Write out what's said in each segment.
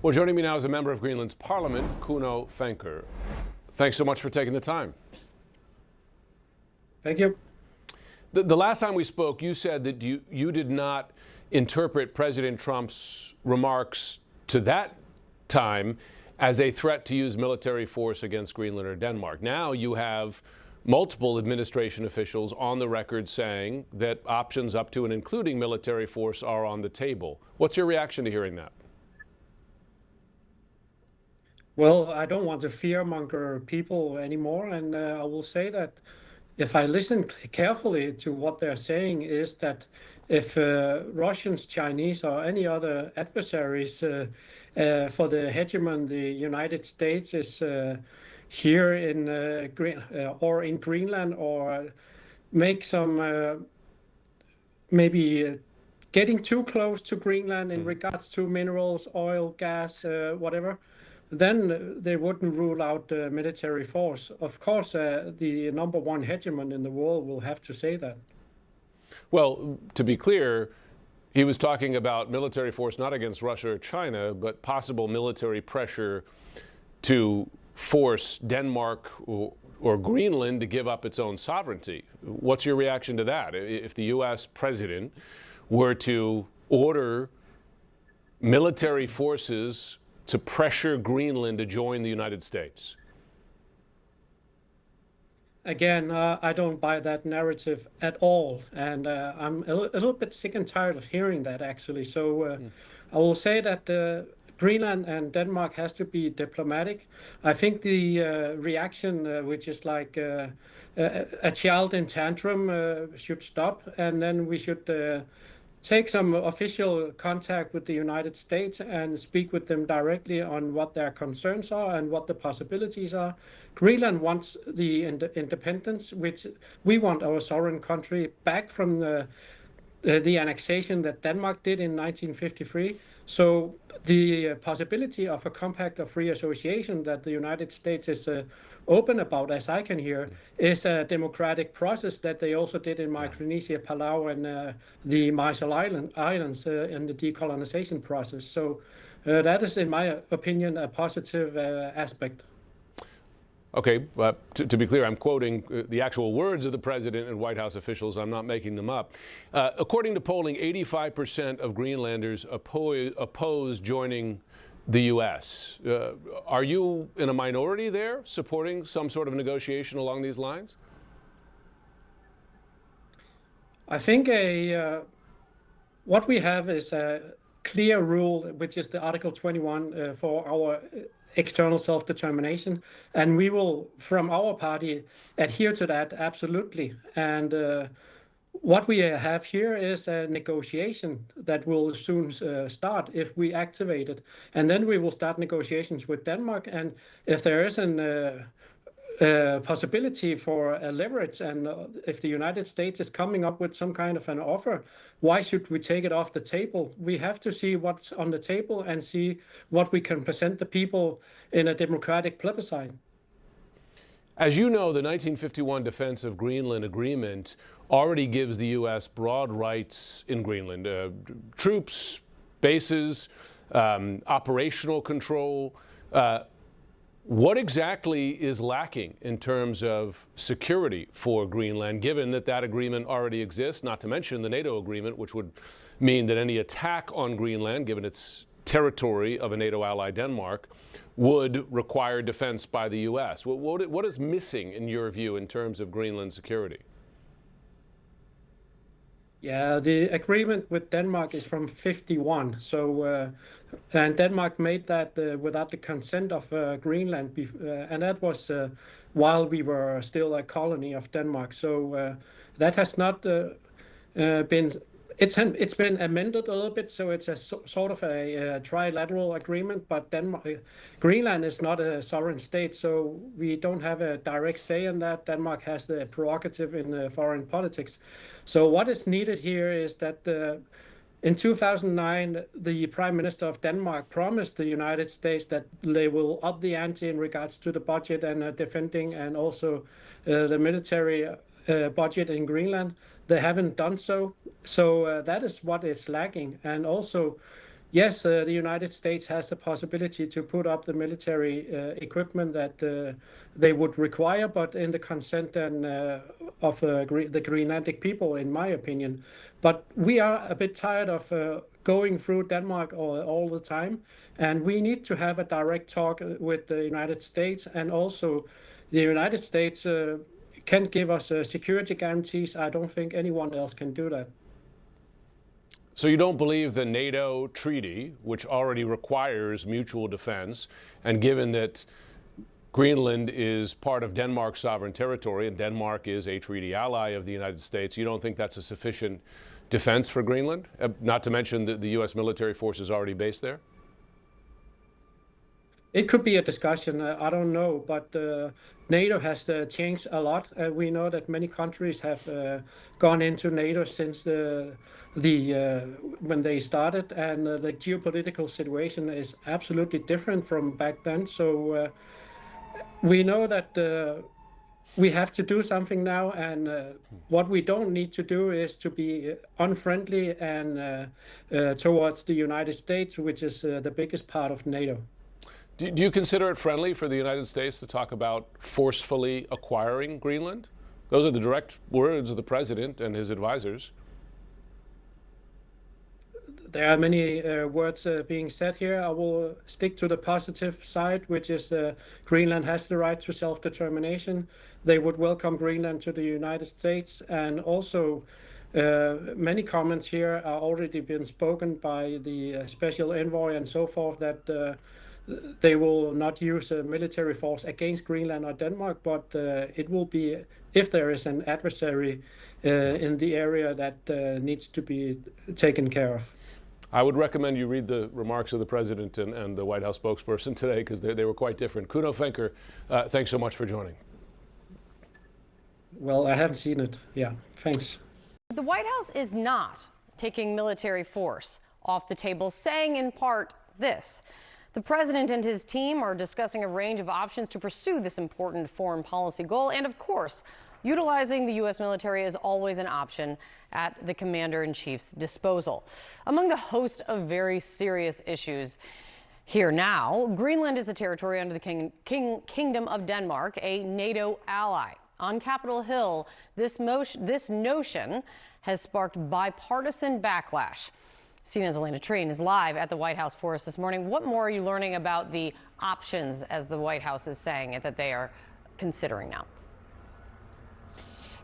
Well, joining me now is a member of Greenland's parliament, Kuno Fenker. Thanks so much for taking the time. Thank you. The last time we spoke, you said that you did not interpret President Trump's remarks to that time as a threat to use military force against Greenland or Denmark. Now you have multiple administration officials on the record saying that options up to and including military force are on the table. What's your reaction to hearing that? Well, I don't want to fearmonger people anymore, and I will say that if I listen carefully to what they're saying is that if Russians, Chinese, or any other adversaries for the hegemon, the United States, is here in in Greenland, or make some maybe getting too close to Greenland in regards to minerals, oil, gas, whatever, then they wouldn't rule out military force. Of course, the number one hegemon in the world will have to say that. Well, to be clear, he was talking about military force not against Russia or China, but possible military pressure to force Denmark or Greenland to give up its own sovereignty. What's your reaction to that? If the U.S. president were to order military forces to pressure Greenland to join the United States? Again, I don't buy that narrative at all, and I'm a little bit sick and tired of hearing that, actually. So I will say that Greenland and Denmark has to be diplomatic. I think the reaction, which is like a child in tantrum, should stop, and then we should take some official contact with the United States and speak with them directly on what their concerns are and what the possibilities are. Greenland wants the independence, which we want our sovereign country back from the annexation that Denmark did in 1953. So the possibility of a compact of free association that the United States is open about, as I can hear, is a democratic process that they also did in Micronesia, Palau, and the Marshall Islands in the decolonization process. So that is, in my opinion, a positive aspect. Okay, to be clear, I'm quoting the actual words of the president and White House officials. I'm not making them up. According to polling, 85% of Greenlanders oppose joining the U.S. Are you in a minority there, supporting some sort of negotiation along these lines? I think what we have is a clear rule, which is the Article 21 for our external self-determination, and we will, from our party, adhere to that absolutely. And what we have here is a negotiation that will soon start if we activate it, and then we will start negotiations with Denmark. And if there is an possibility for a leverage, and if the United States is coming up with some kind of an offer, why should we take it off the table? We have to see what's on the table and see what we can present the people in a democratic plebiscite. As you know, the 1951 Defense of Greenland Agreement already gives the U.S. broad rights in Greenland. Troops, bases, operational control. What exactly is lacking in terms of security for Greenland, given that that agreement already exists, not to mention the NATO agreement, which would mean that any attack on Greenland, given its territory of a NATO ally, Denmark, would require defense by the U.S. What is missing, in your view, in terms of Greenland security? Yeah, the agreement with Denmark is from '51. So, and Denmark made that without the consent of Greenland, and that was while we were still a colony of Denmark. So that has not been. It's been amended a little bit, so it's a sort of a trilateral agreement. But Greenland is not a sovereign state, so we don't have a direct say in that. Denmark has the prerogative in foreign politics. So what is needed here is that in 2009, the Prime Minister of Denmark promised the United States that they will up the ante in regards to the budget and defending, and also the military budget in Greenland. They haven't done so. So that is what is lacking. And also, yes, the United States has the possibility to put up the military equipment that they would require, but in the consent and of the Greenlandic people, in my opinion. But we are a bit tired of going through Denmark all the time, and we need to have a direct talk with the United States, and also the United States can give us security guarantees. I don't think anyone else can do that. So you don't believe the NATO treaty, which already requires mutual defense, and given that Greenland is part of Denmark's sovereign territory and Denmark is a treaty ally of the United States, you don't think that's a sufficient defense for Greenland? Not to mention that the U.S. military force is already based there? It could be a discussion. I don't know, but NATO has changed a lot. We know that many countries have gone into NATO since when they started, and the geopolitical situation is absolutely different from back then. So we know that we have to do something now, and what we don't need to do is to be unfriendly and towards the United States, which is the biggest part of NATO. Do you consider it friendly for the United States to talk about forcefully acquiring Greenland? Those are the direct words of the president and his advisors. There are many words being said here. I will stick to the positive side, which is Greenland has the right to self-determination. They would welcome Greenland to the United States, and also many comments here are already been spoken by the special envoy and so forth that they will not use a military force against Greenland or Denmark, but it will be if there is an adversary in the area that needs to be taken care of. I would recommend you read the remarks of the president and the White House spokesperson today, because they were quite different. Kuno Fenker, thanks so much for joining. Well, I haven't seen it. Yeah, thanks. The White House is not taking military force off the table, saying in part this. The president and his team are discussing a range of options to pursue this important foreign policy goal. And of course, utilizing the U.S. military is always an option at the commander-in-chief's disposal. Among the host of very serious issues here now, Greenland is a territory under the Kingdom of Denmark, a NATO ally. On Capitol Hill, this notion has sparked bipartisan backlash. CNN's Elena Treen is live at the White House for us this morning. What more are you learning about the options, as the White House is saying it, that they are considering now?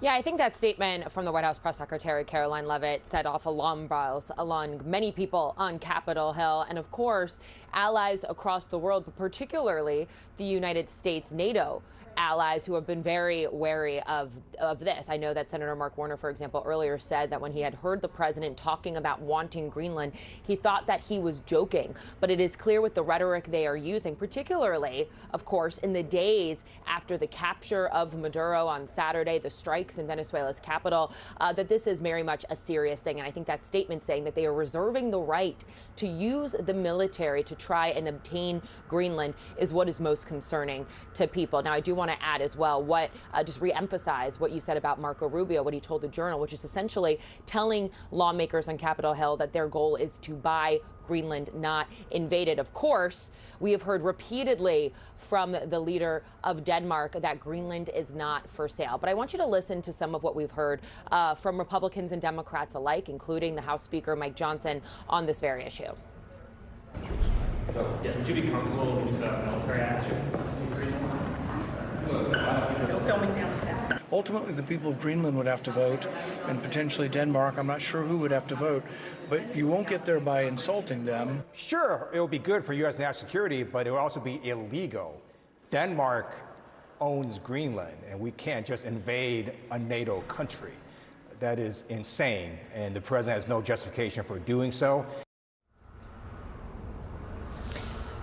Yeah, I think that statement from the White House press secretary, Caroline Leavitt, set off alarm bells along many people on Capitol Hill. And of course, allies across the world, but particularly the United States, NATO allies who have been very wary of this. I know that Senator Mark Warner, for example, earlier said that when he had heard the president talking about wanting Greenland, he thought that he was joking. But it is clear with the rhetoric they are using, particularly, of course, in the days after the capture of Maduro on Saturday, the strikes in Venezuela's capital, that this is very much a serious thing. And I think that statement saying that they are reserving the right to use the military to try and obtain Greenland is what is most concerning to people. Now, I do want to add as well just re-emphasize what you said about Marco Rubio, what he told the Journal, which is essentially telling lawmakers on Capitol Hill that their goal is to buy Greenland, not invade it. Of course, we have heard repeatedly from the leader of Denmark that Greenland is not for sale. But I want you to listen to some of what we've heard from Republicans and Democrats alike, including the House Speaker Mike Johnson, on this very issue. So, yeah, would you be comfortable with military action in Greenland? Filming down the steps. Ultimately, the people of Greenland would have to vote, and potentially Denmark. I'm not sure who would have to vote, but you won't get there by insulting them. Sure, it would be good for U.S. national security, but it would also be illegal. Denmark owns Greenland, and we can't just invade a NATO country. That is insane, and the president has no justification for doing so.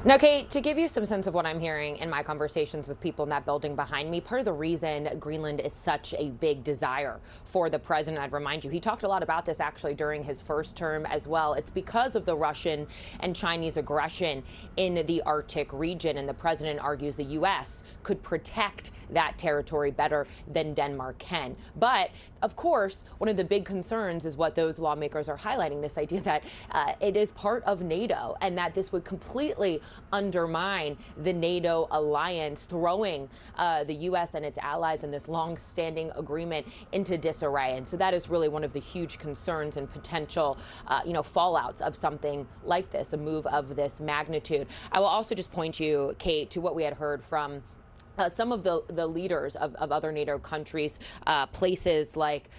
Now, Kate, to give you some sense of what I'm hearing in my conversations with people in that building behind me, part of the reason Greenland is such a big desire for the president, I'd remind you, he talked a lot about this actually during his first term as well. It's because of the Russian and Chinese aggression in the Arctic region. And the president argues the U.S. could protect that territory better than Denmark can. But of course, one of the big concerns is what those lawmakers are highlighting, this idea that it is part of NATO and that this would completely undermine the NATO alliance, throwing the U.S. and its allies in this long-standing agreement into disarray. And so that is really one of the huge concerns and potential, fallouts of something like this, a move of this magnitude. I will also just point you, Kate, to what we had heard from some of the leaders of other NATO countries, places like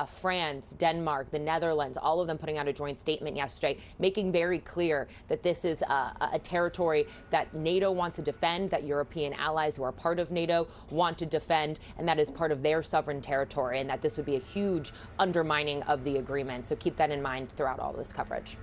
France, Denmark, the Netherlands, all of them putting out a joint statement yesterday, making very clear that this is a territory that NATO wants to defend, that European allies who are part of NATO want to defend, and that is part of their sovereign territory, and that this would be a huge undermining of the agreement. So keep that in mind throughout all this coverage.